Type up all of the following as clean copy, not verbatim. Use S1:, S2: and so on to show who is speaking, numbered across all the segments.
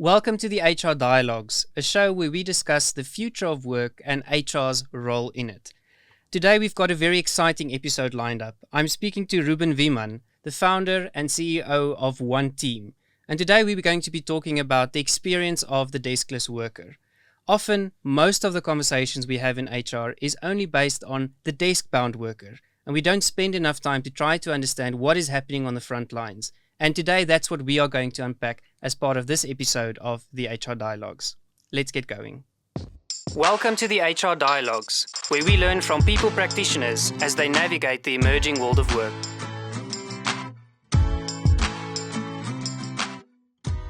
S1: Welcome to the HR Dialogues, a show where we discuss the future of work and HR's role in it. Today we've got a very exciting episode lined up. I'm speaking to Ruben Wieman, the founder and CEO of Oneteam. And today we're going to be talking about the experience of the deskless worker. Often, most of the conversations we have in HR is only based on the desk-bound worker, and we don't spend enough time to try to understand what is happening on the front lines. And today, that's what we are going to unpack as part of this episode of the HR Dialogues. Let's get going. Welcome to the HR Dialogues, where we learn from people practitioners as they navigate the emerging world of work.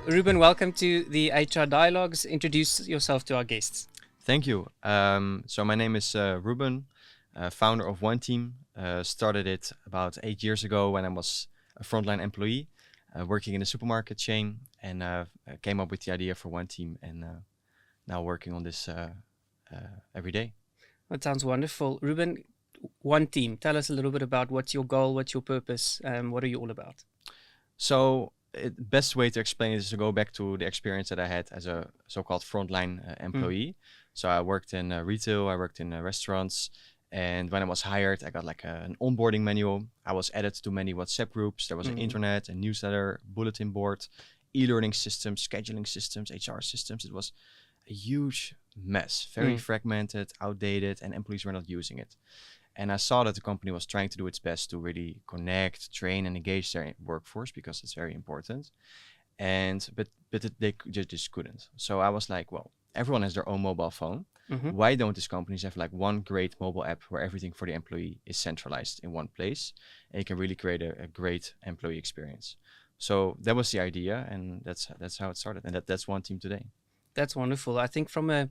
S1: Ruben, welcome to the HR Dialogues. Introduce yourself to our guests.
S2: Thank you. So my name is Ruben, founder of Oneteam. Started it about 8 years ago when I was a Frontline employee. Working in a supermarket chain, and came up with the idea for Oneteam, and now working on this every day.
S1: That sounds wonderful. Ruben, Oneteam, tell us a little bit about what's your goal, what's your purpose, what are you all about?
S2: So the best way to explain it is to go back to the experience that I had as a so-called Frontline employee. So I worked in retail, I worked in restaurants. And when I was hired, I got like an onboarding manual. I was added to many WhatsApp groups. There was an internet, a newsletter, bulletin board, e-learning systems, scheduling systems, HR systems. It was a huge mess, very fragmented, outdated, and employees were not using it. And I saw that the company was trying to do its best to really connect, train, and engage their workforce because it's very important. But they just couldn't. So I was like, well, everyone has their own mobile phone. Why don't these companies have like one great mobile app where everything for the employee is centralized in one place, and you can really create a great employee experience? So that was the idea, and that's how it started, and that's Oneteam today.
S1: That's wonderful. I think from an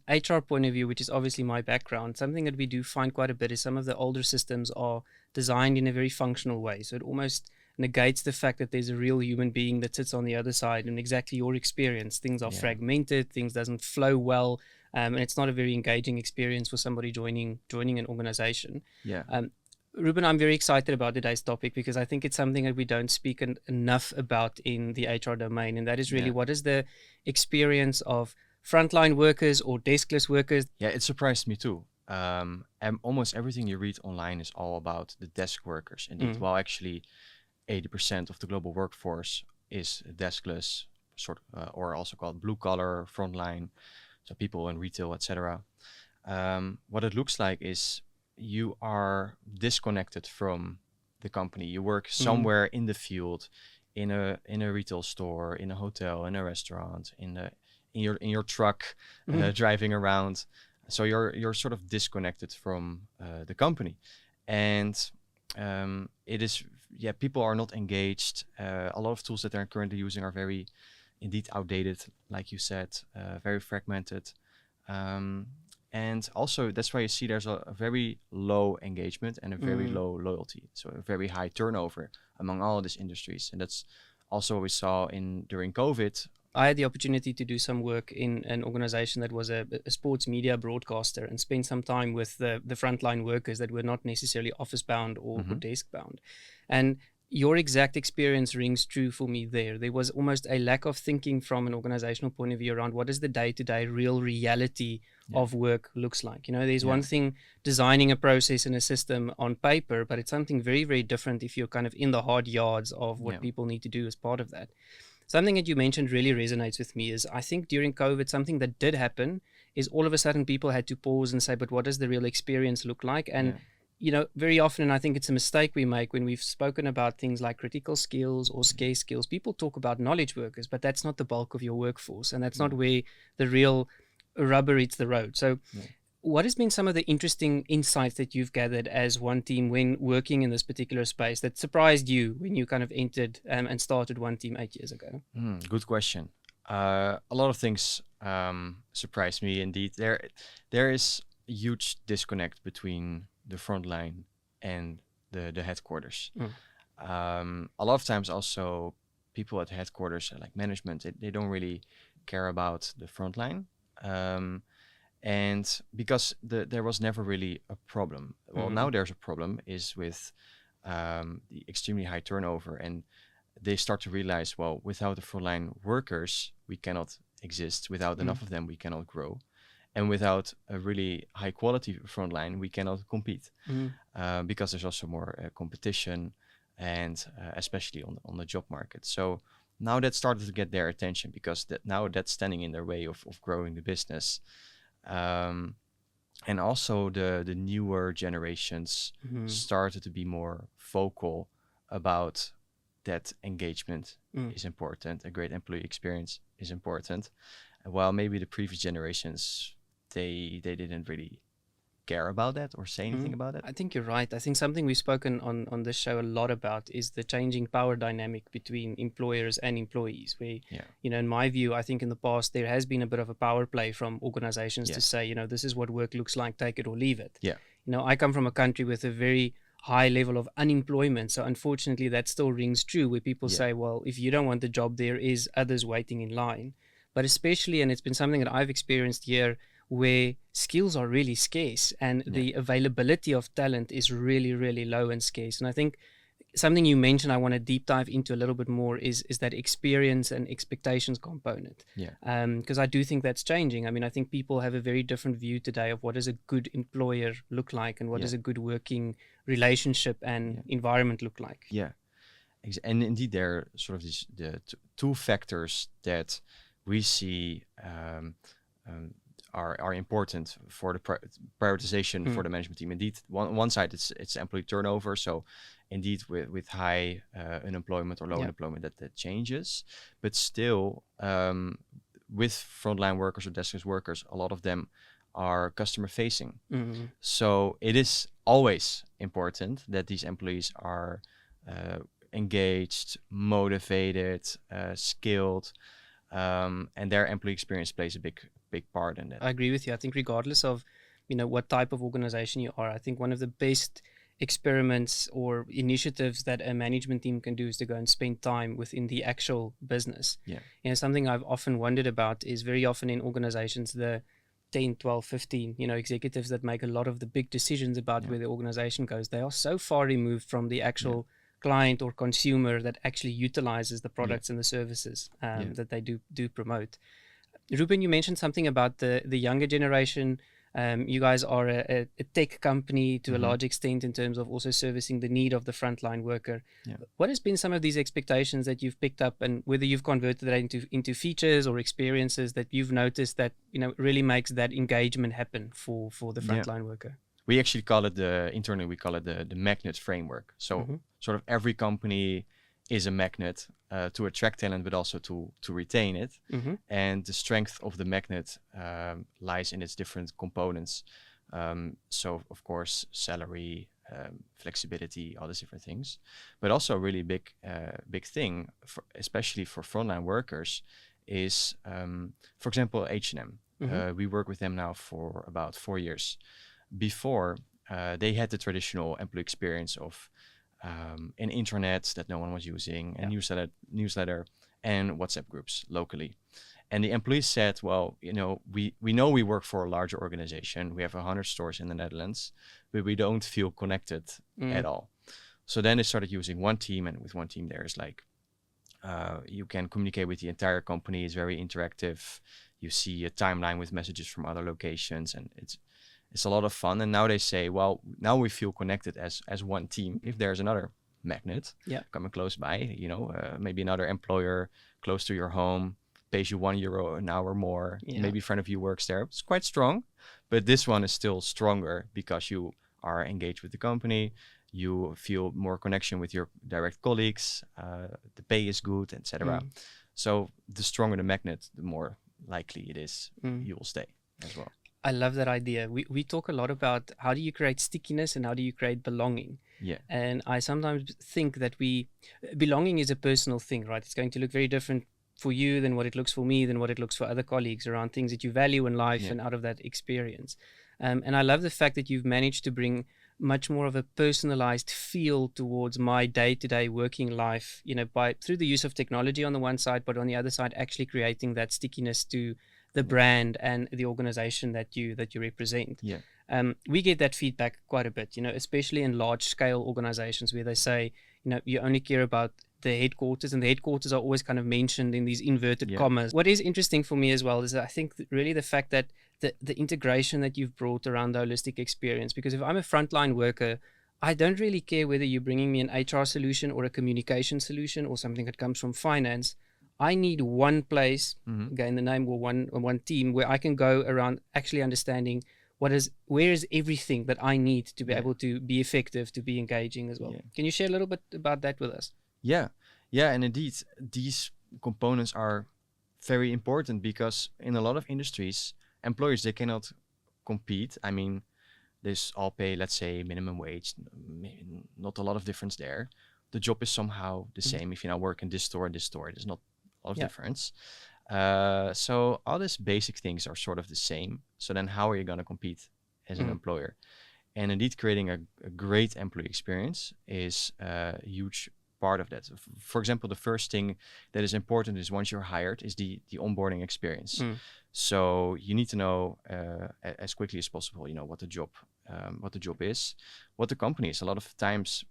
S1: HR point of view, which is obviously my background, something that we do find quite a bit is some of the older systems are designed in a very functional way. So it almost negates the fact that there's a real human being that sits on the other side, and exactly your experience. Things are fragmented, things doesn't flow well, and it's not a very engaging experience for somebody joining an organization. Ruben, I'm very excited about today's topic because I think it's something that we don't speak enough about in the HR domain, and that is really what is the experience of frontline workers or deskless workers.
S2: Yeah, it surprised me too. And almost everything you read online is all about the desk workers. Indeed, while actually 80% of the global workforce is deskless, or also called blue collar, frontline, so people in retail, etc. What it looks like is you are disconnected from the company. You work somewhere in the field, in a retail store, in a hotel, in a restaurant, in your truck, driving around. So you're sort of disconnected from the company, and it is people are not engaged. A lot of tools that they're currently using are very indeed outdated, like you said, very fragmented. And also that's why you see there's a very low engagement and a very low loyalty. So a very high turnover among all of these industries. And that's also what we saw during COVID.
S1: I had the opportunity to do some work in an organization that was a sports media broadcaster and spend some time with the frontline workers that were not necessarily office bound or desk bound. And your exact experience rings true for me there. There was almost a lack of thinking from an organizational point of view around what is the day-to-day real reality of work looks like. You know, there's one thing designing a process and a system on paper, but it's something very, very different if you're kind of in the hard yards of what people need to do as part of that. Something that you mentioned really resonates with me is I think during COVID, something that did happen is all of a sudden people had to pause and say, but what does the real experience look like? And you know, very often, and I think it's a mistake we make when we've spoken about things like critical skills or scarce skills, people talk about knowledge workers, but that's not the bulk of your workforce. And that's not where the real rubber hits the road. So what has been some of the interesting insights that you've gathered as Oneteam when working in this particular space that surprised you when you kind of entered and started Oneteam 8 years ago?
S2: Good question. A lot of things surprised me indeed. There is a huge disconnect between the front line and the headquarters. A lot of times also people at headquarters, like management, they don't really care about the front line. And because there was never really a problem. Well, now there's a problem is with the extremely high turnover, and they start to realize, well, without the frontline workers, we cannot exist. Without enough of them, we cannot grow. And without a really high quality frontline, we cannot compete because there's also more competition, and especially on the job market. So now that started to get their attention, because now that's standing in their way of growing the business. And also the newer generations started to be more vocal about that engagement is important, a great employee experience is important. While maybe the previous generations, they didn't really care about that or say anything about it.
S1: I think you're right. I think something we've spoken on this show a lot about is the changing power dynamic between employers and employees, where, in my view, I think in the past there has been a bit of a power play from organizations to say, this is what work looks like, take it or leave it. I come from a country with a very high level of unemployment, so unfortunately that still rings true, where people say, well, if you don't want the job, there is others waiting in line. But especially, and it's been something that I've experienced here, where skills are really scarce and the availability of talent is really, really low and scarce. And I think something you mentioned I want to deep dive into a little bit more is that experience and expectations component. Because I do think that's changing. I mean, I think people have a very different view today of what does a good employer look like, and what does a good working relationship and environment look like.
S2: And indeed, there are sort of the two factors that we see are important for the prioritization for the management team. Indeed, one side it's employee turnover. So indeed, with high unemployment or low unemployment, that changes. But still, with frontline workers or deskless workers, a lot of them are customer facing. So it is always important that these employees are engaged, motivated, skilled, and their employee experience plays a big part in that.
S1: I agree with you. I think regardless of what type of organization you are, I think one of the best experiments or initiatives that a management team can do is to go and spend time within the actual business. Something I've often wondered about is very often in organizations, the 10, 12, 15 executives that make a lot of the big decisions about where the organization goes, they are so far removed from the actual client or consumer that actually utilizes the products and the services that they do promote. Ruben, you mentioned something about the younger generation. You guys are a tech company to a large extent in terms of also servicing the need of the frontline worker. What has been some of these expectations that you've picked up, and whether you've converted that into features or experiences that you've noticed that really makes that engagement happen for the frontline worker?
S2: We actually call it internally we call it the magnet framework. So sort of every company is a magnet to attract talent, but also to retain it. And the strength of the magnet lies in its different components. So of course, salary, flexibility, all these different things, but also a really big thing, especially for frontline workers, is for example H&M. We work with them now for about 4 years. Before, they had the traditional employee experience of an intranet that no one was using, a newsletter, and WhatsApp groups locally. And the employees said, well, we know we work for a larger organization. We have 100 stores in the Netherlands, but we don't feel connected at all. So then they started using Oneteam, and with Oneteam, there's like, you can communicate with the entire company. It's very interactive. You see a timeline with messages from other locations, and it's a lot of fun. And now they say, well, now we feel connected as one team. If there's another magnet coming close by, maybe another employer close to your home pays you €1 an hour more, maybe a friend of you works there. It's quite strong, but this one is still stronger because you are engaged with the company. You feel more connection with your direct colleagues. The pay is good, etc. So the stronger the magnet, the more likely it is you will stay as well.
S1: I love that idea. We talk a lot about how do you create stickiness and how do you create belonging. And I sometimes think that belonging is a personal thing, right? It's going to look very different for you than what it looks for me, than what it looks for other colleagues around things that you value in life and out of that experience. And I love the fact that you've managed to bring much more of a personalized feel towards my day-to-day working life, through the use of technology on the one side, but on the other side, actually creating that stickiness to the brand and the organization that you represent. We get that feedback quite a bit, especially in large scale organizations where they say, you only care about the headquarters, and the headquarters are always kind of mentioned in these inverted commas. What is interesting for me as well is that I think really the fact that the integration that you've brought around the holistic experience, because if I'm a frontline worker, I don't really care whether you're bringing me an HR solution or a communication solution or something that comes from finance. I need one place, again, the name or one team where I can go around actually understanding where is everything that I need to be able to be effective, to be engaging as well. Can you share a little bit about that with us?
S2: Yeah, and indeed, these components are very important because in a lot of industries, employers, they cannot compete. I mean, this all pay, let's say, minimum wage, not a lot of difference there. The job is somehow the same. If you now work in this store and this store, there's not a lot of difference. So all these basic things are sort of the same. So then how are you going to compete as an employer? And indeed, creating a great employee experience is a huge part of that. For example, the first thing that is important is once you're hired is the onboarding experience. So you need to know as quickly as possible, what the job is, what the company is. A lot of times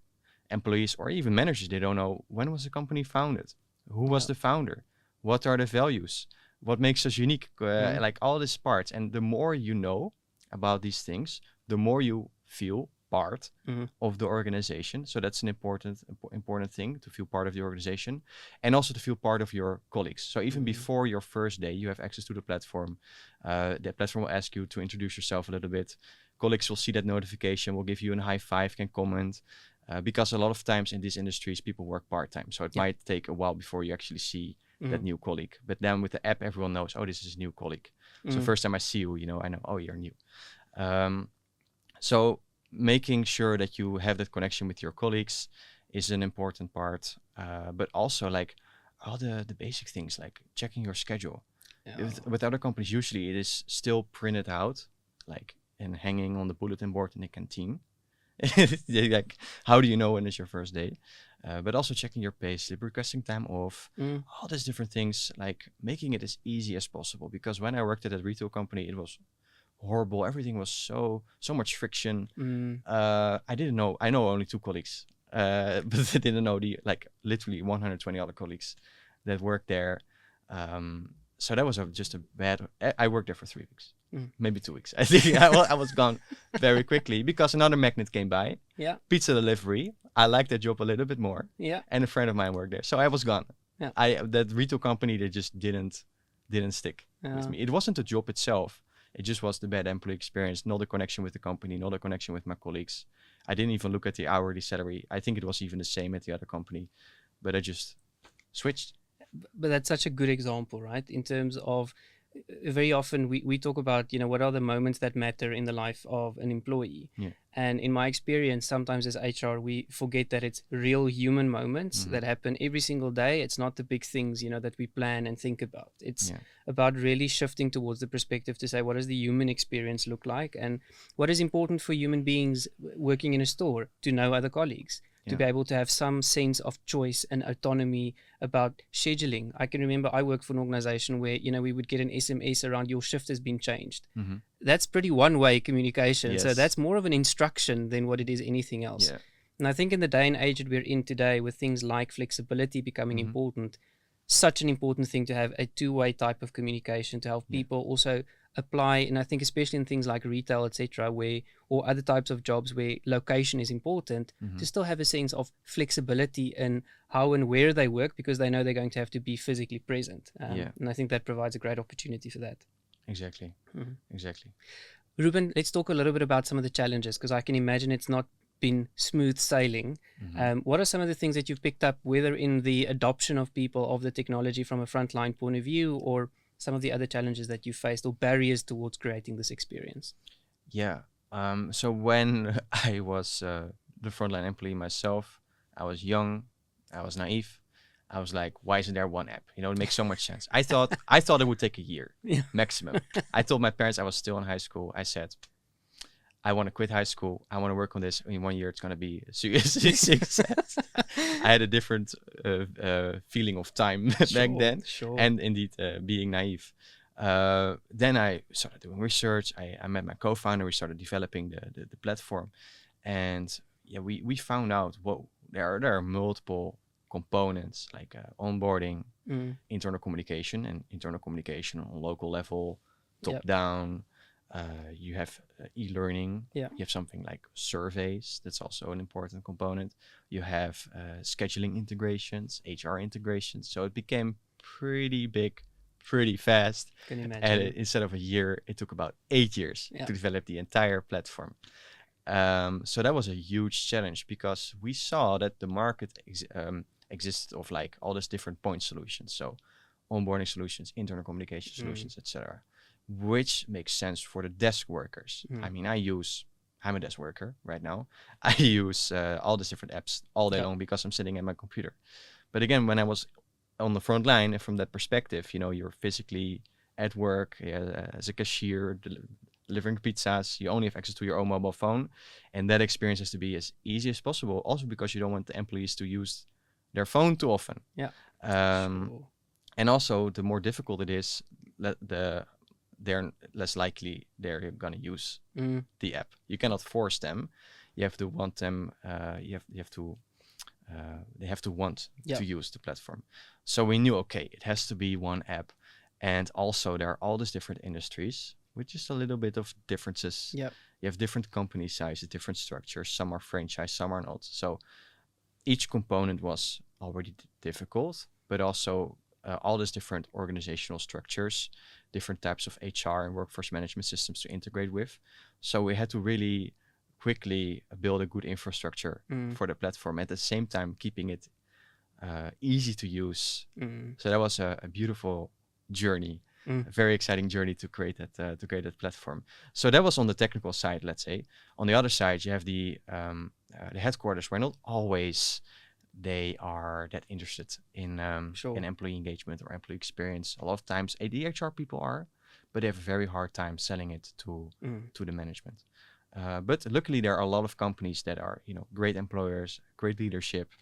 S2: employees or even managers, they don't know when was the company founded, who was the founder, what are the values, what makes us unique, like all these parts. And the more you know about these things, the more you feel part of the organization. So that's an important thing, to feel part of the organization, and also to feel part of your colleagues. So even before your first day, you have access to the platform. The platform will ask you to introduce yourself a little bit. Colleagues will see that notification, will give you a high five, can comment. Because a lot of times in these industries, people work part-time. So it might take a while before you actually see that new colleague. But then with the app, everyone knows, oh, this is a new colleague. So first time I see you, I know, oh, you're new. So making sure that you have that connection with your colleagues is an important part. But also like all the basic things, like checking your schedule. With other companies, usually it is still printed out, like, and hanging on the bulletin board in the canteen. Like, how do you know when is your first day? But also checking your payslip, requesting time off, all these different things, like making it as easy as possible. Because when I worked at a retail company, it was horrible. Everything was so much friction. I didn't know. I know only 2 colleagues, but I didn't know the literally 120 other colleagues that worked there. So that was just a bad. I worked there for 3 weeks, maybe 2 weeks. I think I was gone very quickly because another magnet came by. Pizza delivery. I liked that job a little bit more. And a friend of mine worked there, so I was gone. That retail company, they just didn't stick with me. It wasn't the job itself. It just was the bad employee experience, not the connection with the company, not the connection with my colleagues. I didn't even look at the hourly salary. I think it was even the same at the other company, but I just switched.
S1: But that's such a good example, right? In terms of very often we talk about, what are the moments that matter in the life of an employee. And in my experience, sometimes as HR, we forget that it's real human moments that happen every single day. It's not the big things, that we plan and think about. It's about really shifting towards the perspective to say, what does the human experience look like? And what is important for human beings working in a store? To know other colleagues, to be able to have some sense of choice and autonomy about scheduling. I can remember I worked for an organization where, we would get an SMS around your shift has been changed. That's pretty one-way communication. So that's more of an instruction than what it is anything else. And I think in the day and age that we're in today, with things like flexibility becoming important, such an important thing to have a two-way type of communication to help people also apply. And I think especially in things like retail, etc., or other types of jobs where location is important, to still have a sense of flexibility in how and where they work, because they know they're going to have to be physically present. And I think that provides a great opportunity for that.
S2: Exactly. Exactly.
S1: Ruben, let's talk a little bit about some of the challenges, because I can imagine it's not been smooth sailing. What are some of the things that you've picked up, whether in the adoption of people of the technology from a frontline point of view, or some of the other challenges that you faced or barriers towards creating this experience?
S2: So when I was the frontline employee myself, I was young, I was naive. I was like, why isn't there one app? It makes so much sense. I thought it would take a year maximum. I told my parents I was still in high school. I said, I want to quit high school. I want to work on this. In 1 year, it's going to be a success. I had a different feeling of time back then. And indeed, being naive. Then I started doing research. I met my co-founder. We started developing the platform. And we found out, there are multiple components like onboarding, internal communication, and internal communication on local level, top down. You have e-learning. You have something like surveys. That's also an important component. You have scheduling integrations, HR integrations. So it became pretty big, pretty fast.
S1: Can imagine.
S2: And instead of a year, it took about 8 years to develop the entire platform. So that was a huge challenge because we saw that the market existed of like all these different point solutions. So onboarding solutions, internal communication solutions, etc., which makes sense for the desk workers. I mean, I'm a desk worker right now. I use all these different apps all day long because I'm sitting at my computer. But again, when I was on the front line, and from that perspective, you know, you're physically at work as a cashier, delivering pizzas. You only have access to your own mobile phone, and that experience has to be as easy as possible. Also, because you don't want the employees to use their phone too often. And also, the more difficult it is, they're less likely they're gonna use the app. You cannot force them. You have to want them. They have to want to use the platform. So we knew, okay, it has to be one app, and also there are all these different industries with just a little bit of differences. You have different company sizes, different structures. Some are franchise, some are not. So each component was already difficult, but also all these different organizational structures, different types of HR and workforce management systems to integrate with. So we had to really quickly build a good infrastructure for the platform, at the same time keeping it easy to use. So that was a beautiful journey, a very exciting journey to create that platform. So that was on the technical side, let's say. On the other side, you have the headquarters, where not always they are that interested in employee engagement or employee experience. A lot of times AIHR people are, but they have a very hard time selling it to the management. But luckily there are a lot of companies that are, you know, great employers, great leadership.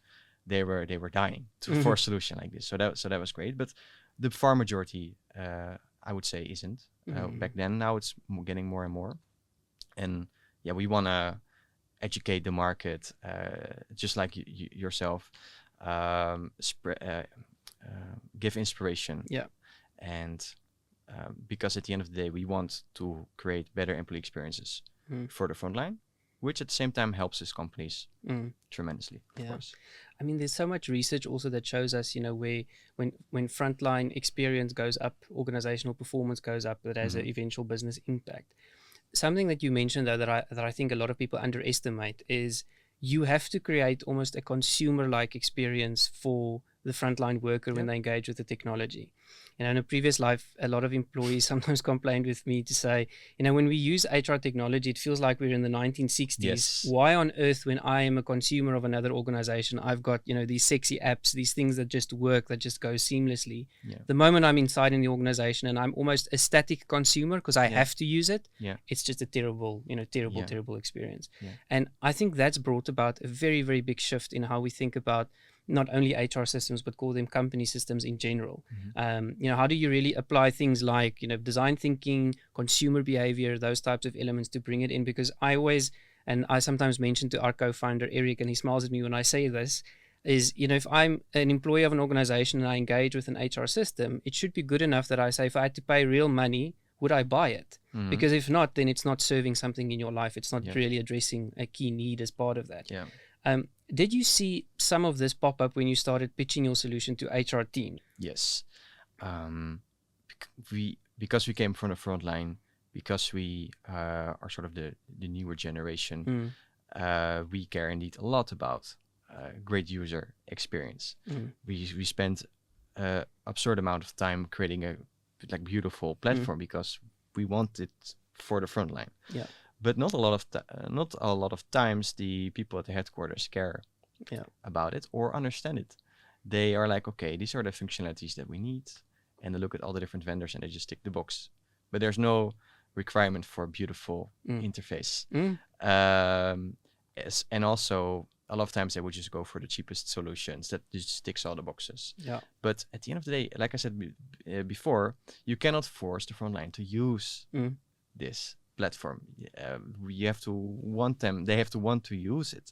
S2: They were dying for a solution like this. So that was great. But the far majority, I would say, isn't. Back then, now it's getting more and more. And yeah, we want to educate the market, just like yourself, give inspiration. And because at the end of the day, we want to create better employee experiences for the frontline, which at the same time helps these companies tremendously, of course.
S1: I mean, there's so much research also that shows us, you know, when frontline experience goes up, organizational performance goes up, that has an eventual business impact. Something that you mentioned, though, that I think a lot of people underestimate is you have to create almost a consumer-like experience for the frontline worker when they engage with the technology. You know, in a previous life, a lot of employees sometimes complained with me to say, you know, when we use HR technology, it feels like we're in the 1960s. Why on earth, when I am a consumer of another organization, I've got, you know, these sexy apps, these things that just work, that just go seamlessly. The moment I'm inside in the organization and I'm almost a static consumer because I have to use it, it's just a terrible experience. And I think that's brought about a very, very big shift in how we think about not only HR systems, but call them company systems in general. You know, how do you really apply things like, you know, design thinking, consumer behavior, those types of elements to bring it in? Because I sometimes mention to our co-founder, Eric, and he smiles at me when I say this, is, you know, if I'm an employee of an organization and I engage with an HR system, it should be good enough that I say, if I had to pay real money, would I buy it? Because if not, then it's not serving something in your life. It's not really addressing a key need as part of that. Did you see some of this pop up when you started pitching your solution to HR teams?
S2: Yes. Because we came from the front line, because we are sort of the newer generation, we care indeed a lot about great user experience. We spent absurd amount of time creating a beautiful platform because we want it for the front line. But not a lot of times the people at the headquarters care about it or understand it. They are like, okay, these are the functionalities that we need, and they look at all the different vendors and they just tick the box. But there's no requirement for a beautiful interface. And also, a lot of times they would just go for the cheapest solutions that just ticks all the boxes. But at the end of the day, like I said before, you cannot force the front line to use this. platform. You have to want them. They have to want to use it.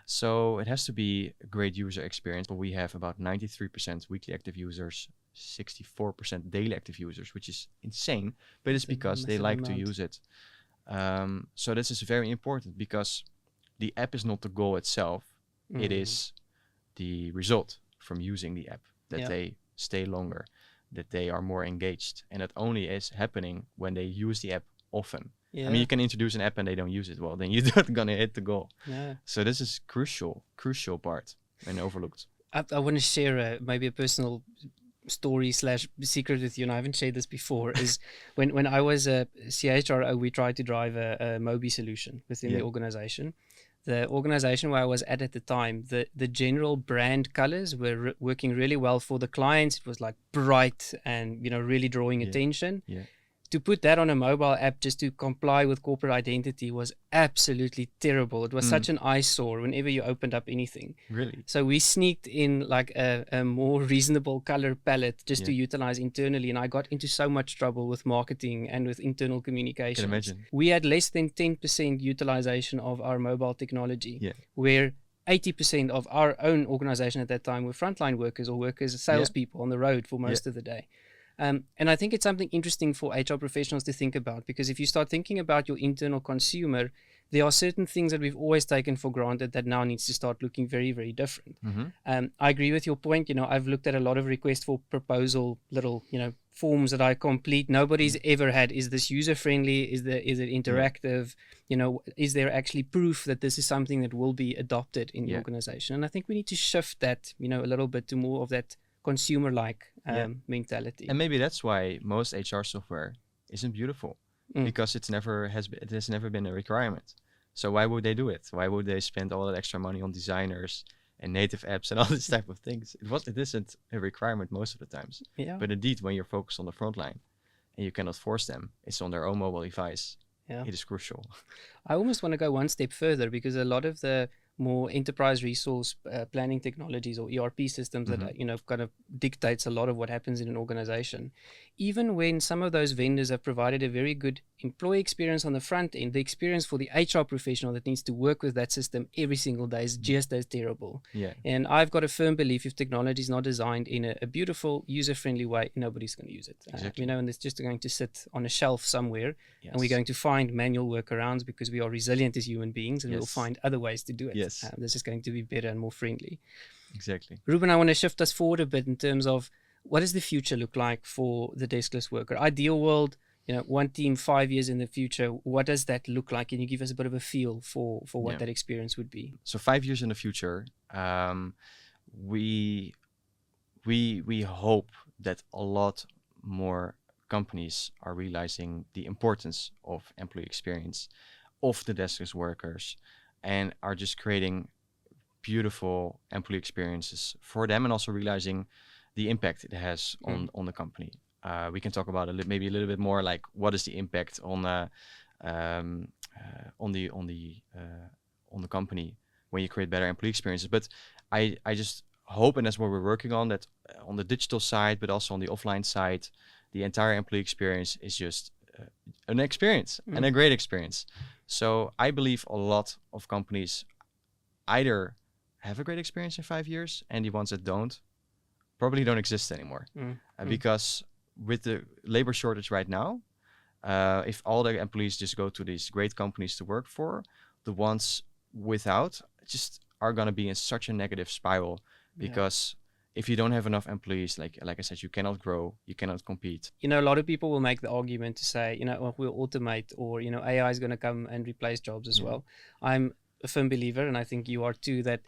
S2: So it has to be a great user experience. We have about 93% weekly active users, 64% daily active users, which is insane. But it's because they like to use it. So this is very important because the app is not the goal itself. It is the result from using the app, that they stay longer, that they are more engaged. And that only is happening when they use the app often. I mean, you can introduce an app and they don't use it well, then you're not going to hit the goal. So this is crucial part and overlooked.
S1: I want to share maybe a personal story / secret with you, and I haven't shared this before, is when I was a CHRO, we tried to drive a Mobi solution within the organization. The organization where I was at the time, the general brand colors were working really well for the clients. It was like bright and, really drawing attention. To put that on a mobile app just to comply with corporate identity was absolutely terrible. It was such an eyesore whenever you opened up anything.
S2: Really?
S1: So we sneaked in like a more reasonable color palette just to utilize internally. And I got into so much trouble with marketing and with internal communications.
S2: Can imagine.
S1: We had less than 10% utilization of our mobile technology, where 80% of our own organization at that time were frontline workers or salespeople on the road for most of the day. And I think it's something interesting for HR professionals to think about, because if you start thinking about your internal consumer, there are certain things that we've always taken for granted that now needs to start looking very, very different. I agree with your point. I've looked at a lot of requests for proposal, little, forms that I complete. Nobody's ever had, is this user-friendly? Is it interactive? Is there actually proof that this is something that will be adopted in the organization? And I think we need to shift that, a little bit to more of that consumer-like mentality.
S2: And maybe that's why most HR software isn't beautiful, because it has never been a requirement. So why would they do it? Why would they spend all that extra money on designers and native apps and all this type of things? It isn't a requirement most of the times. But indeed, when you're focused on the front line and you cannot force them, it's on their own mobile device. It is crucial.
S1: I almost want to go one step further, because a lot of the more enterprise resource planning technologies or ERP systems that kind of dictates a lot of what happens in an organization. Even when some of those vendors have provided a very good employee experience on the front end, the experience for the HR professional that needs to work with that system every single day is just as terrible. And I've got a firm belief, if technology is not designed in a beautiful, user-friendly way, nobody's going to use it. And it's just going to sit on a shelf somewhere, and we're going to find manual workarounds because we are resilient as human beings, and we'll find other ways to do it. This is going to be better and more friendly.
S2: Exactly.
S1: Ruben, I want to shift us forward a bit in terms of what does the future look like for the deskless worker? Ideal world, Oneteam 5 years in the future, what does that look like? Can you give us a bit of a feel for what that experience would be?
S2: So 5 years in the future, we hope that a lot more companies are realizing the importance of employee experience, of the deskless workers, and are just creating beautiful employee experiences for them, and also realizing the impact it has on the company. We can talk about maybe a little bit more, like what is the impact on the company when you create better employee experiences. But I just hope, and that's what we're working on, that on the digital side, but also on the offline side, the entire employee experience is just an experience and a great experience. So I believe a lot of companies either have a great experience in 5 years, and the ones that don't probably don't exist anymore. Because with the labor shortage right now, if all the employees just go to these great companies to work for, the ones without just are going to be in such a negative spiral, because if you don't have enough employees, like I said, you cannot grow, you cannot compete.
S1: A lot of people will make the argument to say, we'll automate, or, AI is going to come and replace jobs as well. I'm a firm believer, and I think you are too, that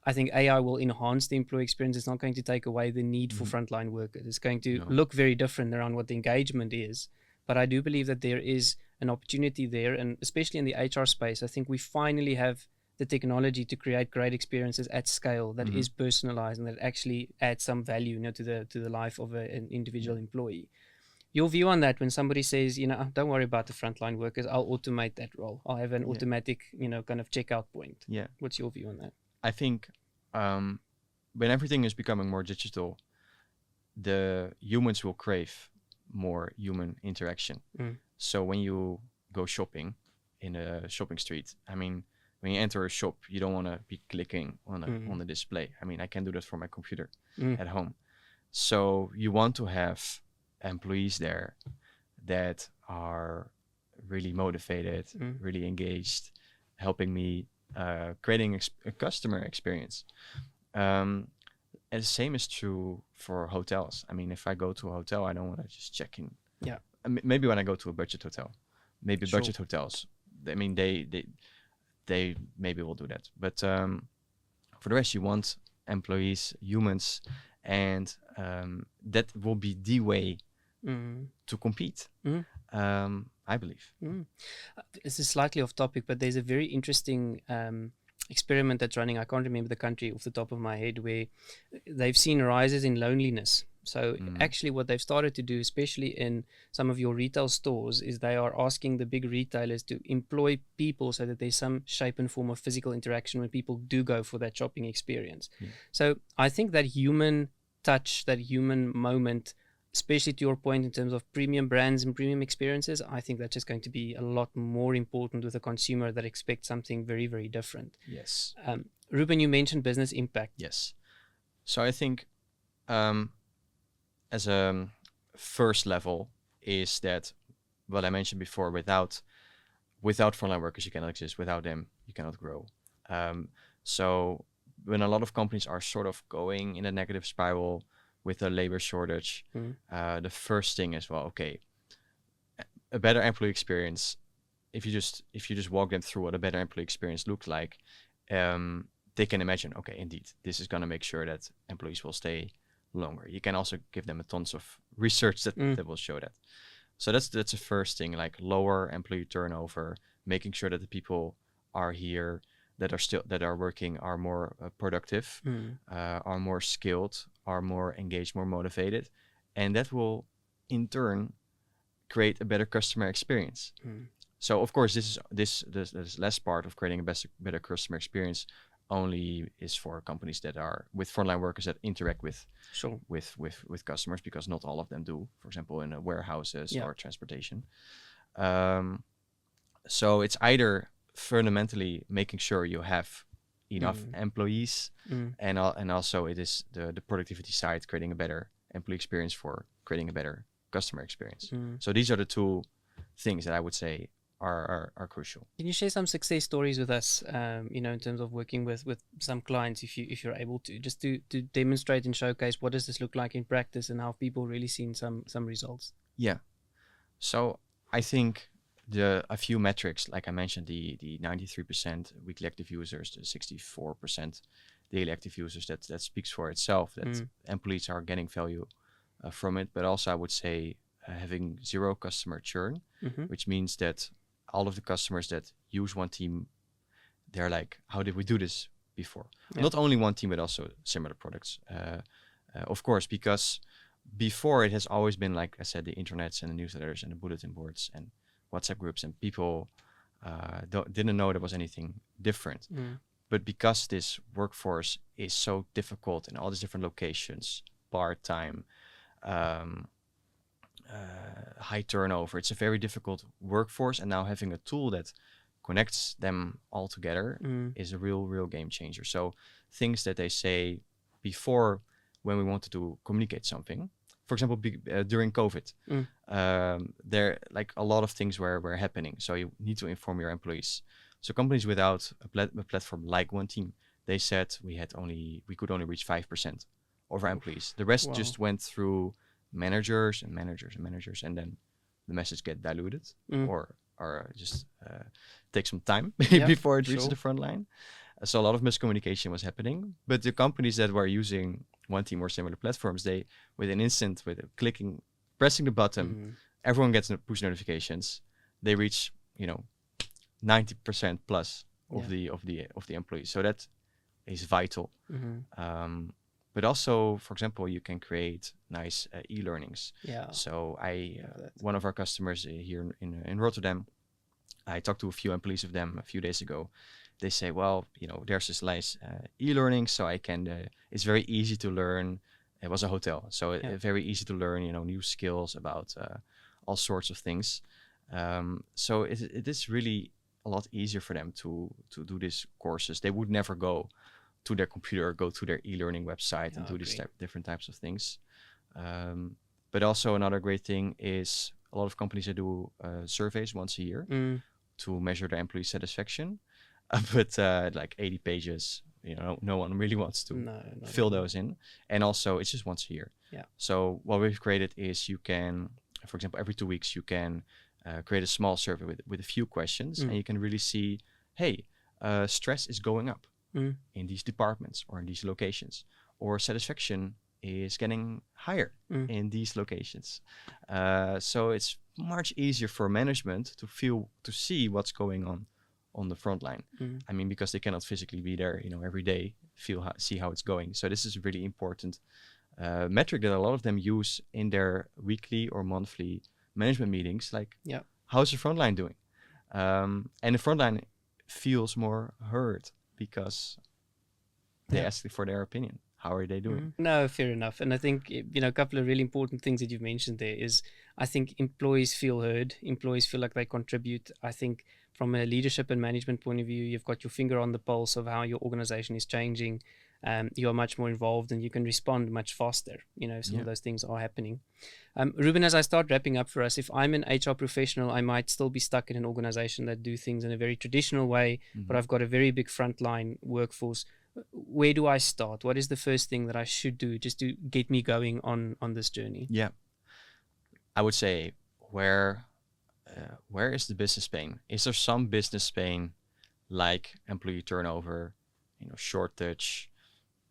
S1: I think AI will enhance the employee experience. It's not going to take away the need for frontline workers. It's going to look very different around what the engagement is. But I do believe that there is an opportunity there, and especially in the HR space, I think we finally have the technology to create great experiences at scale that is personalized and that actually adds some value, to the life of an individual employee. Your view on that, when somebody says, don't worry about the frontline workers, I'll automate that role. I'll have an automatic, kind of checkout point. What's your view on that?
S2: I think when everything is becoming more digital, the humans will crave more human interaction. So when you go shopping in a shopping street. I mean, when you enter a shop, you don't want to be clicking on the display. I mean, I can do that from my computer at home. So you want to have employees there that are really motivated, really engaged, helping me creating a customer experience. And the same is true for hotels. I mean, if I go to a hotel, I don't want to just check in.
S1: Yeah.
S2: Maybe when I go to a budget hotel, maybe
S1: Sure.
S2: budget hotels. I mean, they maybe will do that. But for the rest, you want employees, humans, and that will be the way to compete. I believe.
S1: This is slightly off topic, but there's a very interesting experiment that's running. I can't remember the country off the top of my head, where they've seen rises in loneliness. So actually what they've started to do, especially in some of your retail stores, is they are asking the big retailers to employ people so that there's some shape and form of physical interaction when people do go for that shopping experience. So I think that human touch, that human moment, especially to your point in terms of premium brands and premium experiences, I think that's just going to be a lot more important with a consumer that expects something very, very different.
S2: Yes.
S1: Ruben, you mentioned business impact.
S2: Yes. So I think as a first level is that what I mentioned before, without frontline workers, you cannot exist. Without them, you cannot grow. So when a lot of companies are sort of going in a negative spiral with a labor shortage, the first thing is, well, okay, a better employee experience. If you just walk them through what a better employee experience looks like, they can imagine, okay, indeed, this is going to make sure that employees will stay longer. You can also give them a tons of research that will show that. So that's the first thing, like lower employee turnover, making sure that the people are here, that are working, are more productive, are more skilled, are more engaged, more motivated, and that will in turn create a better customer experience. So of course this last part of creating a better customer experience only is for companies that are with frontline workers that interact with customers, because not all of them do, for example, in warehouses or transportation. So it's either fundamentally making sure you have enough employees, and also it is the productivity side, creating a better employee experience for creating a better customer experience. So these are the two things that I would say are crucial.
S1: Can you share some success stories with us, in terms of working with some clients, if you're able to, just to demonstrate and showcase what does this look like in practice and how people really seen some results?
S2: Yeah. So I think a few metrics, like I mentioned, the 93% weekly active users, the 64% daily active users, that speaks for itself, that employees are getting value from it. But also I would say having zero customer churn, which means that all of the customers that use Oneteam, they're like, how did we do this before? Not only Oneteam, but also similar products. Of course, because before it has always been, like I said, the internets and the newsletters and the bulletin boards and WhatsApp groups, and people didn't know there was anything different. But because this workforce is so difficult in all these different locations, part-time, high turnover, it's a very difficult workforce, and now having a tool that connects them all together is a real game changer. So things that they say before, when we wanted to communicate something, for example, during COVID, there like a lot of things were happening. So you need to inform your employees. So companies without a platform like Oneteam, they said we could only reach 5% of our employees. The rest just went through managers, and then the message get diluted or just take some time before it reaches the front line. So a lot of miscommunication was happening. But the companies that were using Oneteam or similar platforms, they, with an instant, with pressing the button, everyone gets push notifications. They reach 90% plus of the employees. So that is vital. But also, for example, you can create nice e-learnings. So one of our customers here in Rotterdam, I talked to a few employees of them a few days ago. They say, well, there's this nice e-learning, so I can. It's very easy to learn. It was a hotel, so very easy to learn, new skills about all sorts of things. So it is really a lot easier for them to do these courses. They would never go to their computer, go to their e-learning website and do these different types of things. But also another great thing is a lot of companies that do surveys once a year to measure their employee satisfaction. But like 80 pages, no one really wants to fill those in. And also it's just once a year.
S1: Yeah.
S2: So what we've created is you can, for example, every 2 weeks you can create a small survey with a few questions, and you can really see, hey, stress is going up in these departments or in these locations, or satisfaction is getting higher in these locations. So it's much easier for management to see what's going on the front line. I mean, because they cannot physically be there, every day, see how it's going. So this is a really important metric that a lot of them use in their weekly or monthly management meetings. Like, how's the front line doing? And the front line feels more heard because they ask for their opinion. How are they doing?
S1: No, fair enough. And I think, a couple of really important things that you've mentioned there is, I think employees feel heard. Employees feel like they contribute. I think from a leadership and management point of view, you've got your finger on the pulse of how your organization is changing. You are much more involved and you can respond much faster. Some of those things are happening. Ruben, as I start wrapping up for us, if I'm an HR professional, I might still be stuck in an organization that do things in a very traditional way, but I've got a very big frontline workforce. Where do I start? What is the first thing that I should do just to get me going on this journey?
S2: Yeah, I would say where is the business pain? Is there some business pain like employee turnover, shortage,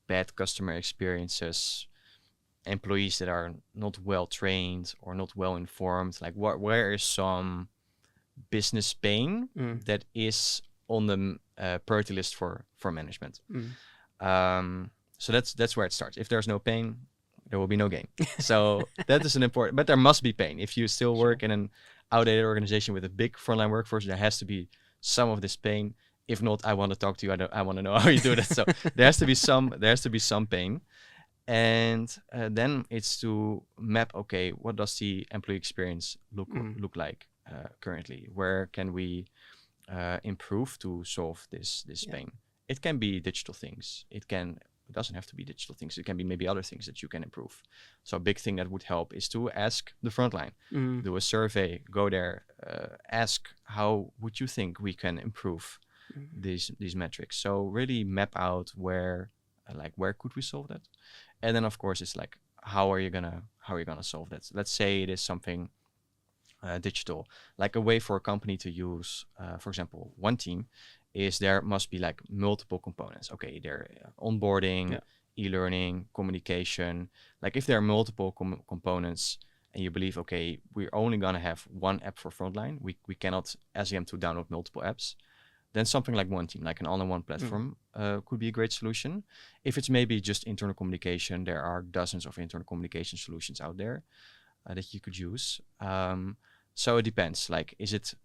S2: bad customer experiences, employees that are not well trained or not well informed? Like where is some business pain that is on the priority list for management? So that's where it starts. If there's no pain, there will be no gain. So that is an important, but there must be pain. If you still work in an outdated organization with a big frontline workforce, there has to be some of this pain. If not, I want to talk to you. I want to know how you do that. So there has to be some pain. And then it's to map, okay, what does the employee experience look like currently? Where can we improve to solve this pain? It can be digital things. It doesn't have to be digital things. It can be maybe other things that you can improve. So a big thing that would help is to ask the frontline, do a survey, go there, ask how would you think we can improve these metrics. So really map out where could we solve that? And then of course it's like, how are you gonna solve that? Let's say it is something digital, like a way for a company to use, for example, Oneteam, is there must be like multiple components. Okay, they're onboarding, e-learning, communication. Like if there are multiple components and you believe, okay, we're only gonna have one app for frontline, we cannot ask them to download multiple apps, then something like Oneteam, like an all-in-one platform, could be a great solution. If it's maybe just internal communication, there are dozens of internal communication solutions out there that you could use. So it depends. Like, is it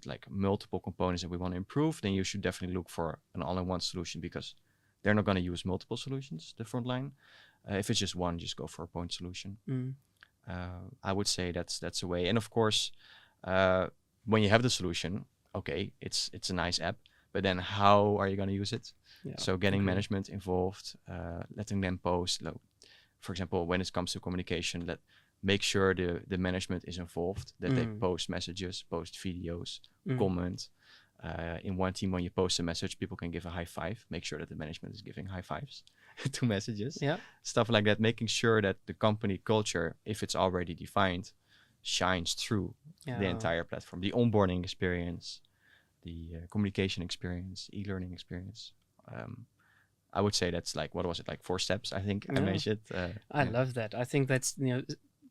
S2: like multiple components that we want to improve? Then you should definitely look for an all-in-one solution, because they're not going to use multiple solutions, the frontline. If it's just one, just go for a point solution. I would say that's a way. And of course, when you have the solution, okay, it's a nice app, but then how are you going to use it? So getting management involved, letting them post. For example, when it comes to communication, make sure the management is involved, that they post messages, post videos, comment. In Oneteam, when you post a message, people can give a high five. Make sure that the management is giving high fives to messages. Stuff like that, making sure that the company culture, if it's already defined, shines through the entire platform. The onboarding experience, the communication experience, e-learning experience. I would say that's like, what was it, like 4 steps, I think I mentioned.
S1: I love that. I think that's,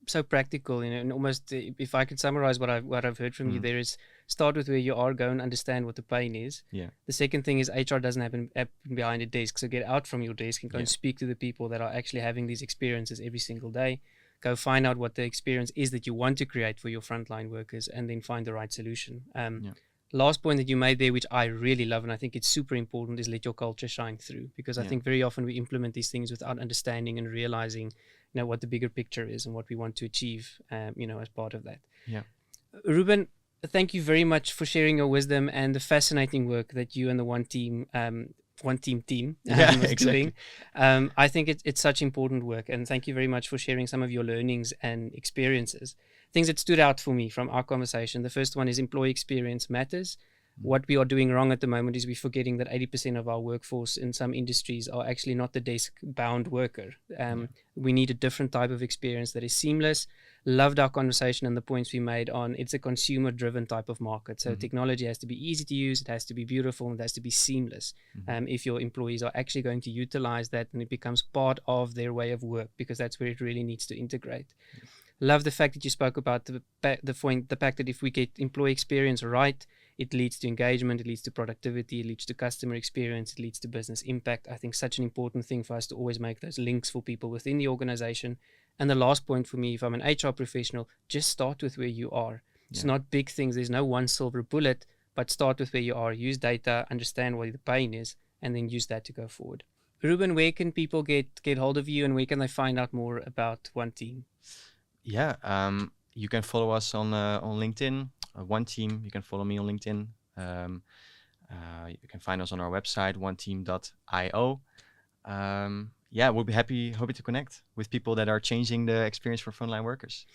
S1: so practical, and almost, if I could summarize what I've heard from you, there is start with where you are, go and understand what the pain is. The second thing is HR doesn't have an app behind a desk, so get out from your desk and go and speak to the people that are actually having these experiences every single day. Go find out what the experience is that you want to create for your frontline workers, and then find the right solution. Last point that you made there, which I really love, and I think it's super important, is let your culture shine through, because I think very often we implement these things without understanding and realizing what the bigger picture is and what we want to achieve, as part of that. Ruben, thank you very much for sharing your wisdom and the fascinating work that you and the One Team team was doing. I think it's such important work, and thank you very much for sharing some of your learnings and experiences. Things that stood out for me from our conversation. The first one is employee experience matters. What we are doing wrong at the moment is we're forgetting that 80% of our workforce in some industries are actually not the desk-bound worker. We need a different type of experience that is seamless. Loved our conversation and the points we made on it's a consumer-driven type of market. So technology has to be easy to use, it has to be beautiful, and it has to be seamless. If your employees are actually going to utilize that, and it becomes part of their way of work, because that's where it really needs to integrate. Love the fact that you spoke about the fact that if we get employee experience right, it leads to engagement, it leads to productivity, it leads to customer experience, it leads to business impact. I think such an important thing for us to always make those links for people within the organization. And the last point for me, if I'm an HR professional, just start with where you are. It's not big things. There's no one silver bullet, but start with where you are. Use data, understand what the pain is, and then use that to go forward. Ruben, where can people get hold of you, and where can they find out more about Oneteam?
S2: Yeah, you can follow us on LinkedIn. Oneteam, you can follow me on LinkedIn. You can find us on our website, oneteam.io. We'll be happy to connect with people that are changing the experience for frontline workers.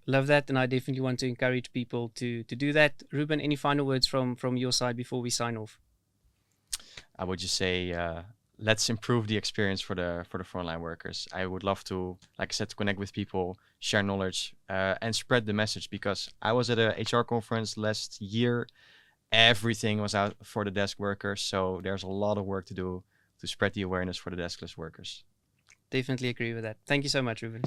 S1: Love that, and I definitely want to encourage people to do that. Ruben, any final words from your side before we sign off?
S2: I would just say, let's improve the experience for the frontline workers. I would love to, like I said, to connect with people, share knowledge, and spread the message, because I was at a HR conference last year. Everything was out for the desk workers. So there's a lot of work to do to spread the awareness for the deskless workers.
S1: Definitely agree with that. Thank you so much, Ruben.